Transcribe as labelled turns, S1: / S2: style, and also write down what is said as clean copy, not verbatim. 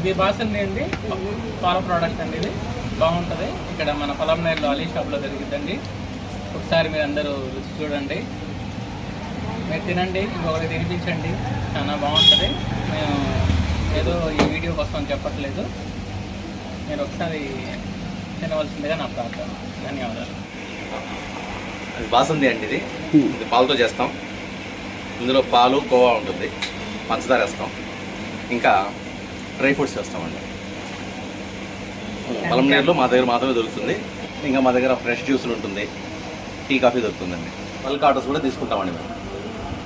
S1: ఇది బాసంది అండి, పాల ప్రోడక్ట్ అండి. ఇది బాగుంటుంది. ఇక్కడ మన పొలంనేరులో అలీ షాప్లో దొరికిద్దండి. ఒకసారి మీరు అందరూ రుచి చూడండి, మీరు తినండి, ఇంకొకటి తినిపించండి. చాలా బాగుంటుంది. మేము ఏదో ఈ వీడియో కోసం చెప్పట్లేదు, మీరు ఒకసారి తినవలసిందిగా నా ప్రార్థన. ధన్యవాదాలు.
S2: అది బాసంది అండి. ఇది పాలతో చేస్తాం. ఇందులో పాలు, కోవా ఉంటుంది, పంచదార వేస్తాం, ఇంకా డ్రై ఫ్రూట్స్ వేస్తామండి. పొలంనేరులో మా దగ్గర మాత్రమే దొరుకుతుంది. ఇంకా మా దగ్గర ఫ్రెష్ జ్యూసులు ఉంటుంది, టీ కాఫీ దొరుకుతుందండి. బల్క్ ఆర్డర్స్ కూడా తీసుకుంటామండి మేము.